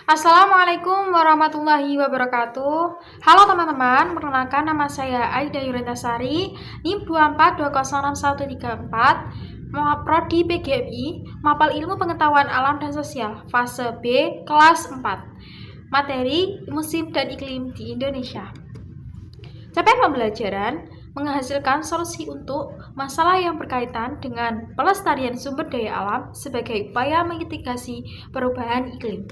Assalamualaikum warahmatullahi wabarakatuh. Halo teman-teman, perkenalkan nama saya Aida Yurintasari, NIM 242066134, Prodi PGMI, Mapel Ilmu Pengetahuan Alam dan Sosial, fase B, kelas 4. Materi musim dan iklim di Indonesia. Capaian pembelajaran menghasilkan solusi untuk masalah yang berkaitan dengan pelestarian sumber daya alam sebagai upaya mitigasi perubahan iklim.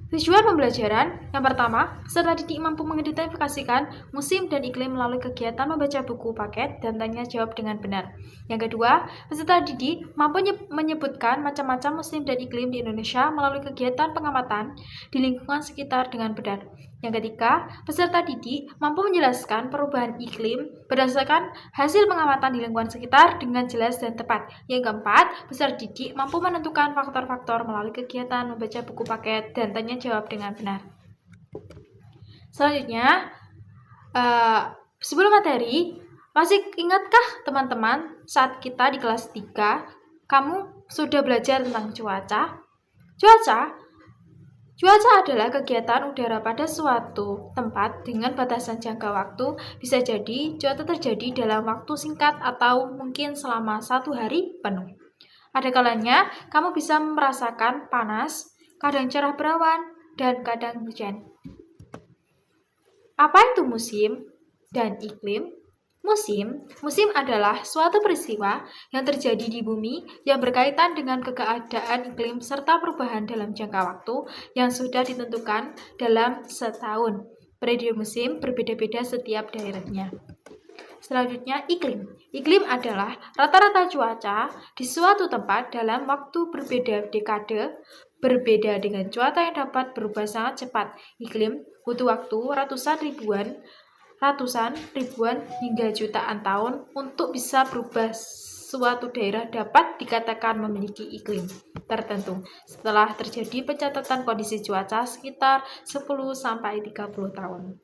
Tujuan pembelajaran yang pertama, peserta didik mampu mengidentifikasikan musim dan iklim melalui kegiatan membaca buku paket dan tanya jawab dengan benar. Yang kedua, peserta didik mampu menyebutkan macam-macam musim dan iklim di Indonesia melalui kegiatan pengamatan di lingkungan sekitar dengan benar. Yang ketiga, peserta didik mampu menjelaskan perubahan iklim berdasarkan hasil pengamatan di lingkungan sekitar dengan jelas dan tepat. Yang keempat, peserta didik mampu menentukan faktor-faktor melalui kegiatan membaca buku paket dan tanya jawab dengan benar. Selanjutnya, sebelum materi, masih ingatkah teman-teman saat kita di kelas 3, kamu sudah belajar tentang cuaca? Cuaca adalah kegiatan udara pada suatu tempat dengan batasan jangka waktu. Bisa jadi cuaca terjadi dalam waktu singkat atau mungkin selama 1 hari penuh. Ada kalanya kamu bisa merasakan panas, kadang cerah berawan, dan kadang hujan. Apa itu musim dan iklim? Musim adalah suatu peristiwa yang terjadi di bumi yang berkaitan dengan keadaan iklim serta perubahan dalam jangka waktu yang sudah ditentukan dalam setahun. Periode musim berbeda-beda setiap daerahnya. Selanjutnya, iklim. Iklim adalah rata-rata cuaca di suatu tempat dalam waktu berbeda dekade, berbeda dengan cuaca yang dapat berubah sangat cepat. Iklim butuh waktu ratusan ribuan hingga jutaan tahun untuk bisa berubah. Suatu daerah dapat dikatakan memiliki iklim tertentu setelah terjadi pencatatan kondisi cuaca sekitar 10-30 tahun.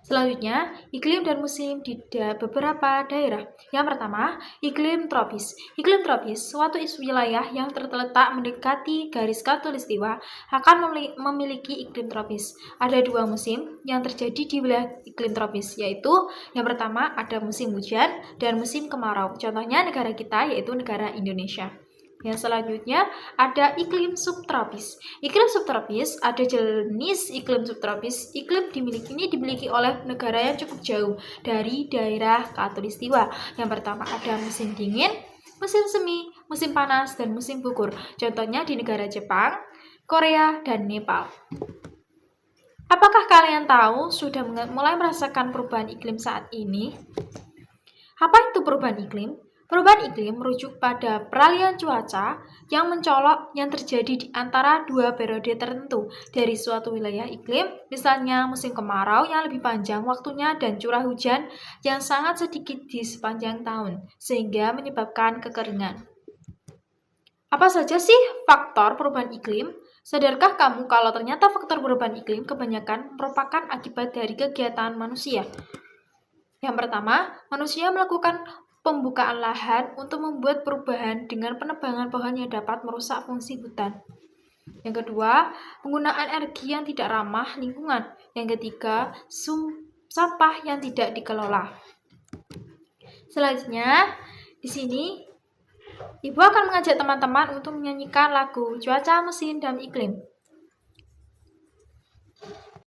Selanjutnya, iklim dan musim di beberapa daerah. Yang pertama, iklim tropis. Iklim tropis, suatu wilayah yang terletak mendekati garis khatulistiwa akan memiliki iklim tropis. Ada 2 musim yang terjadi di wilayah iklim tropis, yaitu yang pertama ada musim hujan dan musim kemarau. Contohnya negara kita yaitu negara Indonesia. Yang selanjutnya ada iklim subtropis. Iklim subtropis ada jenis iklim subtropis. Iklim dimiliki oleh negara yang cukup jauh dari daerah khatulistiwa. Yang pertama ada musim dingin, musim semi, musim panas, dan musim gugur. Contohnya di negara Jepang, Korea, dan Nepal. Apakah kalian tahu sudah mulai merasakan perubahan iklim saat ini? Apa itu perubahan iklim? Perubahan iklim merujuk pada peralihan cuaca yang mencolok yang terjadi di antara 2 periode tertentu dari suatu wilayah iklim, misalnya musim kemarau yang lebih panjang waktunya dan curah hujan yang sangat sedikit di sepanjang tahun, sehingga menyebabkan kekeringan. Apa saja sih faktor perubahan iklim? Sadarkah kamu kalau ternyata faktor perubahan iklim kebanyakan merupakan akibat dari kegiatan manusia? Yang pertama, manusia melakukan pembukaan lahan untuk membuat perubahan dengan penebangan pohon yang dapat merusak fungsi hutan. Yang kedua, penggunaan energi yang tidak ramah lingkungan. Yang ketiga, sampah yang tidak dikelola. Selanjutnya, di sini Ibu akan mengajak teman-teman untuk menyanyikan lagu Cuaca, Musim, dan Iklim.